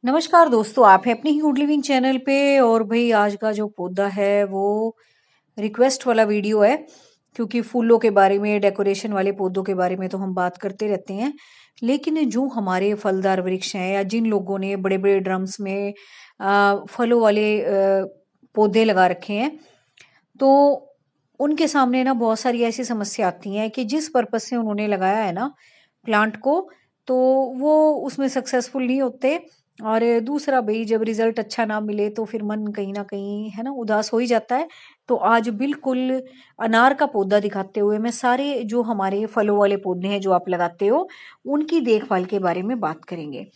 नमस्कार दोस्तों, आप हैं अपने ही गुड लिविंग चैनल पे। और भाई आज का जो पौधा है वो रिक्वेस्ट वाला वीडियो है, क्योंकि फूलों के बारे में, डेकोरेशन वाले पौधों के बारे में तो हम बात करते रहते हैं। लेकिन जो हमारे फलदार वृक्ष हैं या जिन लोगों ने बड़े बड़े ड्रम्स में फलों वाले पौधे लगा रखे हैं, तो उनके सामने ना बहुत सारी ऐसी समस्या आती हैं कि जिस पर्पज से उन्होंने लगाया है ना प्लांट को, तो वो उसमें सक्सेसफुल नहीं होते। और दूसरा भाई, जब रिजल्ट अच्छा ना मिले तो फिर मन कहीं ना कहीं है ना उदास हो ही जाता है। तो आज बिल्कुल अनार का पौधा दिखाते हुए मैं सारे जो हमारे फलों वाले पौधे हैं जो आप लगाते हो उनकी देखभाल के बारे में बात करेंगे।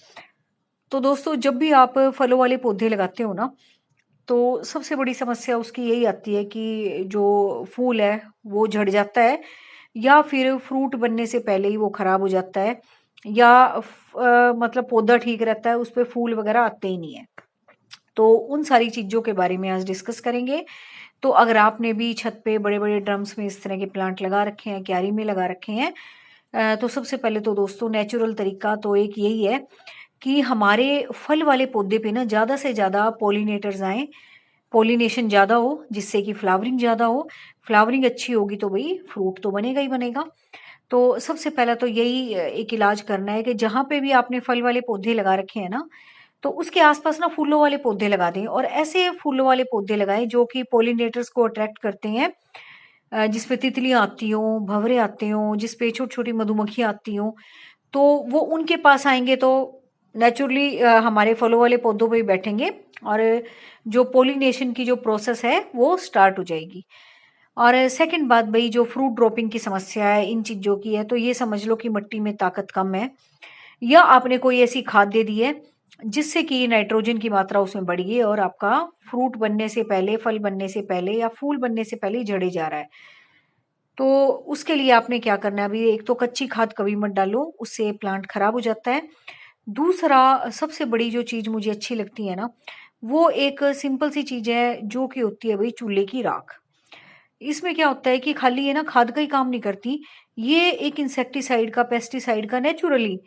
तो दोस्तों, जब भी आप फलों वाले पौधे लगाते हो ना, तो सबसे बड़ी समस्या उसकी यही आती है कि जो फूल है वो झड़ जाता है, या फिर फ्रूट बनने से पहले ही वो खराब हो जाता है, या मतलब पौधा ठीक रहता है, उस पे फूल वगैरह आते ही नहीं है। तो उन सारी चीजों के बारे में आज डिस्कस करेंगे। तो अगर आपने भी छत पे बड़े बड़े ड्रम्स में इस तरह के प्लांट लगा रखे हैं, क्यारी में लगा रखे हैं, तो सबसे पहले तो दोस्तों नेचुरल तरीका तो एक यही है कि हमारे फल वाले पौधे पे ना ज्यादा से ज्यादा पोलिनेटर्स आए, पोलिनेशन ज्यादा हो, जिससे कि फ्लावरिंग ज्यादा हो। फ्लावरिंग अच्छी होगी तो भाई फ्रूट तो बनेगा ही बनेगा। तो सबसे पहला तो यही एक इलाज करना है कि जहां पे भी आपने फल वाले पौधे लगा रखे हैं ना, तो उसके आसपास ना फूलों वाले पौधे लगा दें, और ऐसे फूलों वाले पौधे लगाएं जो कि पोलिनेटर्स को अट्रैक्ट करते हैं, जिसपे तितलियां आती हों, भंवरे आते हों, जिसपे छोटी छोटी मधुमक्खियां आती हों। तो वो उनके पास आएंगे तो नेचुरली हमारे फलों वाले पौधों पे ही बैठेंगे, और जो पोलिनेशन की जो प्रोसेस है वो स्टार्ट हो जाएगी। और सेकंड बात भाई, जो फ्रूट ड्रॉपिंग की समस्या है इन चीजों की है, तो ये समझ लो कि मिट्टी में ताकत कम है, या आपने कोई ऐसी खाद दे दी है जिससे कि नाइट्रोजन की मात्रा उसमें बढ़ गई है और आपका फ्रूट बनने से पहले, फल बनने से पहले या फूल बनने से पहले ही झड़े जा रहा है। तो उसके लिए आपने क्या करना है, अभी एक तो कच्ची खाद कभी मत डालो, उससे प्लांट खराब हो जाता है। दूसरा, सबसे बड़ी जो चीज मुझे अच्छी लगती है ना, वो एक सिंपल सी चीज है जो कि होती है भाई चूल्हे की राख। इसमें क्या होता है कि खाली ये ना खाद का ही काम नहीं करती, ये एक इंसेक्टिसाइड का, पेस्टिसाइड का नेचुरली,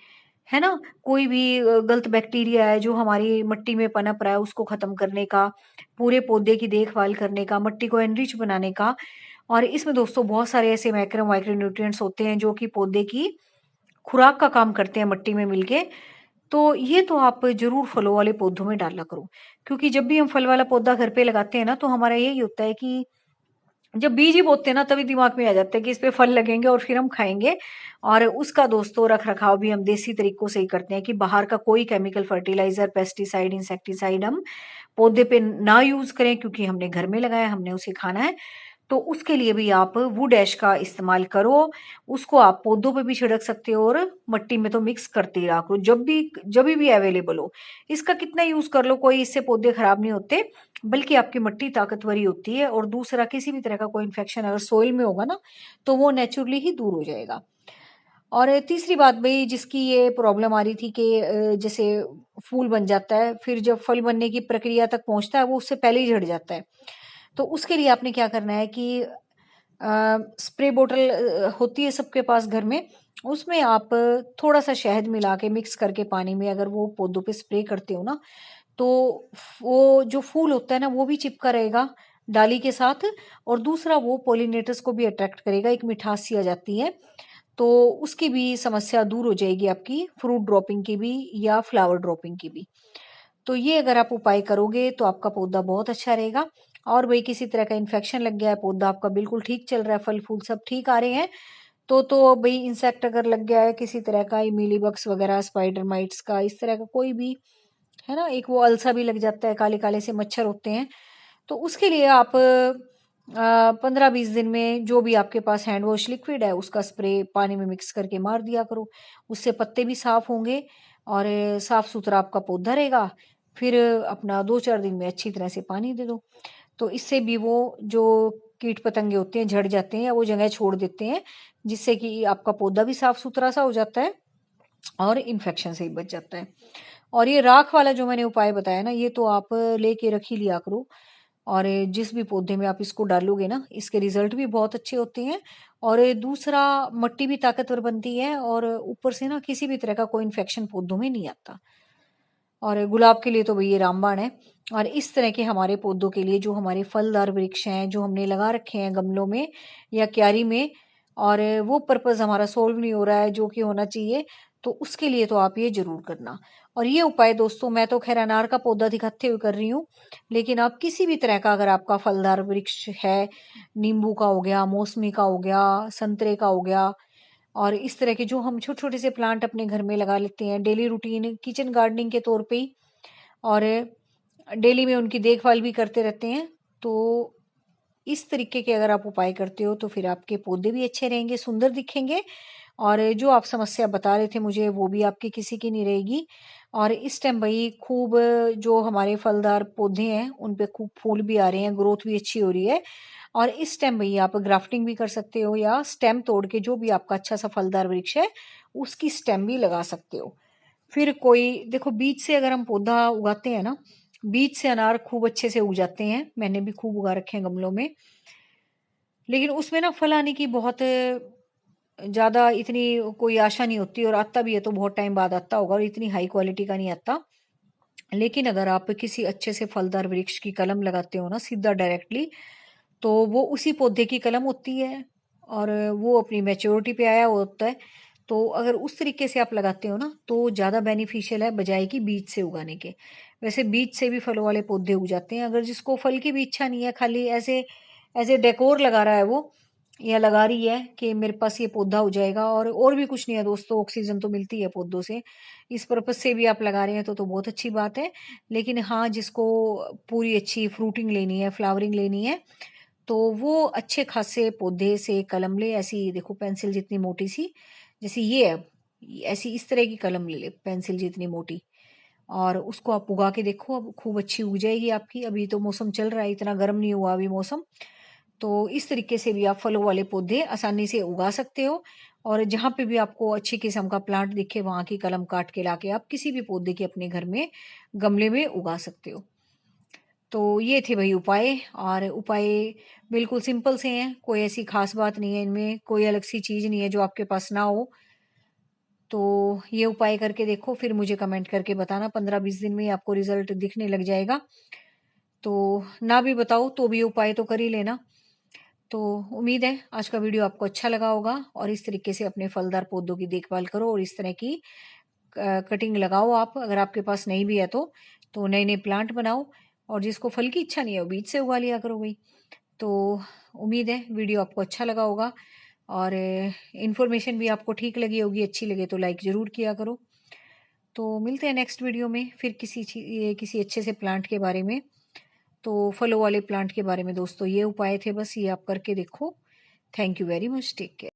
है ना, कोई भी गलत बैक्टीरिया है जो हमारी मिट्टी में पनप रहा है उसको खत्म करने का, पूरे पौधे की देखभाल करने का, मिट्टी को एनरिच बनाने का। और इसमें दोस्तों बहुत सारे ऐसे माइक्रो माइक्रो न्यूट्रिएंट्स होते हैं जो कि पौधे की खुराक का काम करते हैं मिट्टी में मिलके। तो ये तो आप जरूर फलों वाले पौधों में डाला करो, क्योंकि जब भी हम फल वाला पौधा घर पे लगाते हैं ना, तो हमारा यही होता है कि जब बीज ही बोते हैं ना, तभी दिमाग में आ जाता है कि इस पे फल लगेंगे और फिर हम खाएंगे। और उसका दोस्तों रख रखाव भी हम देसी तरीकों से ही करते हैं कि बाहर का कोई केमिकल फर्टिलाइजर, पेस्टिसाइड, इंसेक्टिसाइड हम पौधे पे ना यूज करें, क्योंकि हमने घर में लगाया, हमने उसे खाना है। तो उसके लिए भी आप वुड ऐश का इस्तेमाल करो। उसको आप पौधों पे भी छिड़क सकते हो, और मिट्टी में तो मिक्स करते ही रखो जब भी अवेलेबल हो। इसका कितना यूज कर लो, कोई इससे पौधे खराब नहीं होते, बल्कि आपकी मिट्टी ताकतवरी होती है। और दूसरा, किसी भी तरह का कोई इन्फेक्शन अगर सोइल में होगा ना, तो वो नेचुरली ही दूर हो जाएगा। और तीसरी बात भाई, जिसकी ये प्रॉब्लम आ रही थी कि जैसे फूल बन जाता है, फिर जब फल बनने की प्रक्रिया तक पहुंचता है वो उससे पहले ही झड़ जाता है। तो उसके लिए आपने क्या करना है कि स्प्रे बोतल होती है सबके पास घर में, उसमें आप थोड़ा सा शहद मिला के मिक्स करके पानी में अगर वो पौधों पे स्प्रे करते हो ना, तो वो जो फूल होता है ना वो भी चिपका रहेगा डाली के साथ। और दूसरा, वो पोलिनेटर्स को भी अट्रैक्ट करेगा, एक मिठास सी आ जाती है। तो उसकी भी समस्या दूर हो जाएगी, आपकी फ्रूट ड्रॉपिंग की भी या फ्लावर ड्रॉपिंग की भी। तो ये अगर आप उपाय करोगे तो आपका पौधा बहुत अच्छा रहेगा। और भाई, किसी तरह का इन्फेक्शन लग गया है, पौधा आपका बिल्कुल ठीक चल रहा है, फल फूल सब ठीक आ रहे हैं, तो भाई इंसेक्ट अगर लग गया है किसी तरह का, मिली बग्स वगैरह, स्पाइडर माइट्स का, इस तरह का कोई भी, है ना, एक वो अलसा भी लग जाता है, काले काले से मच्छर होते हैं। तो उसके लिए आप 15-20 दिन में जो भी आपके पास हैंड वॉश लिक्विड है उसका स्प्रे पानी में मिक्स करके मार दिया करो। उससे पत्ते भी साफ होंगे, और साफ सुथरा आपका पौधा रहेगा। फिर अपना 2-4 दिन में अच्छी तरह से पानी दे दो, तो इससे भी वो जो कीट पतंगे होते हैं झड़ जाते हैं या वो जगह छोड़ देते हैं, जिससे कि आपका पौधा भी साफ सुथरा सा हो जाता है और इन्फेक्शन से ही बच जाता है। और ये राख वाला जो मैंने उपाय बताया ना, ये तो आप लेके रख ही लिया करो। और जिस भी पौधे में आप इसको डालोगे ना, इसके रिजल्ट भी बहुत अच्छे होते हैं। और दूसरा, मिट्टी भी ताकतवर बनती है, और ऊपर से ना किसी भी तरह का कोई इन्फेक्शन पौधों में नहीं आता। और गुलाब के लिए तो भई ये रामबाण है। और इस तरह के हमारे पौधों के लिए जो हमारे फलदार वृक्ष हैं, जो हमने लगा रखे हैं गमलों में या क्यारी में, और वो पर्पज़ हमारा सॉल्व नहीं हो रहा है जो कि होना चाहिए, तो उसके लिए तो आप ये ज़रूर करना। और ये उपाय दोस्तों मैं तो ख़ैर अनार का पौधा दिखाते हुए कर रही हूँ, लेकिन आप किसी भी तरह का अगर आपका फलदार वृक्ष है, नींबू का हो गया, मौसमी का हो गया, संतरे का हो गया, और इस तरह के जो हम छोटे-छोटे से प्लांट अपने घर में लगा लेते हैं डेली रूटीन किचन गार्डनिंग के तौर पे ही, और डेली में उनकी देखभाल भी करते रहते हैं, तो इस तरीके के अगर आप उपाय करते हो तो फिर आपके पौधे भी अच्छे रहेंगे, सुंदर दिखेंगे, और जो आप समस्या बता रहे थे मुझे वो भी आपकी किसी की नहीं रहेगी। और इस टाइम भाई खूब जो हमारे फलदार पौधे हैं उन पे खूब फूल भी आ रहे हैं, ग्रोथ भी अच्छी हो रही है। और इस टाइम भाई आप ग्राफ्टिंग भी कर सकते हो या स्टेम तोड़ के जो भी आपका अच्छा सा फलदार वृक्ष है उसकी स्टेम भी लगा सकते हो। फिर कोई देखो बीज से अगर हम पौधा उगाते हैं ना, बीज से अनार खूब अच्छे से उग जाते हैं, मैंने भी खूब उगा रखे हैं गमलों में, लेकिन उसमें ना फल आने की बहुत ज़्यादा इतनी कोई आशा नहीं होती, और आता भी है तो बहुत टाइम बाद आता होगा और इतनी हाई क्वालिटी का नहीं आता। लेकिन अगर आप किसी अच्छे से फलदार वृक्ष की कलम लगाते हो ना सीधा डायरेक्टली, तो वो उसी पौधे की कलम होती है और वो अपनी मैच्योरिटी पे आया हुआ होता है। तो अगर उस तरीके से आप लगाते हो ना तो ज़्यादा बेनिफिशियल है बजाय कि बीज से उगाने के। वैसे बीज से भी फलों वाले पौधे उग जाते हैं, अगर जिसको फल की भी इच्छा नहीं है, खाली ऐसे ऐसे डेकोर लगा रहा है वो या लगा रही है कि मेरे पास ये पौधा हो जाएगा, और भी कुछ नहीं है दोस्तों, ऑक्सीजन तो मिलती है पौधों से, इस पर्पज से भी आप लगा रहे हैं तो बहुत अच्छी बात है। लेकिन हाँ, जिसको पूरी अच्छी फ्रूटिंग लेनी है, फ्लावरिंग लेनी है, तो वो अच्छे खासे पौधे से कलम ले, ऐसी देखो पेंसिल जितनी मोटी सी, जैसे ये है, ऐसी इस तरह की कलम ले ले पेंसिल जितनी मोटी, और उसको आप उगा के देखो, अब खूब अच्छी उग जाएगी आपकी। अभी तो मौसम चल रहा है, इतना गर्म नहीं हुआ अभी मौसम, तो इस तरीके से भी आप फलों वाले पौधे आसानी से उगा सकते हो। और जहाँ पे भी आपको अच्छी किस्म का प्लांट दिखे वहां की कलम काट के लाके आप किसी भी पौधे के अपने घर में गमले में उगा सकते हो। तो ये थे भाई उपाय, और उपाय बिल्कुल सिंपल से हैं, कोई ऐसी खास बात नहीं है इनमें, कोई अलग सी चीज नहीं है जो आपके पास ना हो। तो ये उपाय करके देखो, फिर मुझे कमेंट करके बताना, 15-20 दिन में ही आपको रिजल्ट दिखने लग जाएगा। तो ना भी बताओ तो भी उपाय तो कर ही लेना। तो उम्मीद है आज का वीडियो आपको अच्छा लगा होगा, और इस तरीके से अपने फलदार पौधों की देखभाल करो और इस तरह की कटिंग लगाओ आप, अगर आपके पास नहीं भी है तो नए नए प्लांट बनाओ, और जिसको फल की इच्छा नहीं है वो बीज से उगा लिया करो भाई। तो उम्मीद है वीडियो आपको अच्छा लगा होगा, और इन्फॉर्मेशन भी आपको ठीक लगी होगी, अच्छी लगे तो लाइक ज़रूर किया करो। तो मिलते हैं नेक्स्ट वीडियो में फिर किसी अच्छे से प्लांट के बारे में। तो फलों वाले प्लांट के बारे में दोस्तों ये उपाय थे, बस ये आप करके देखो। Thank you very much, take care.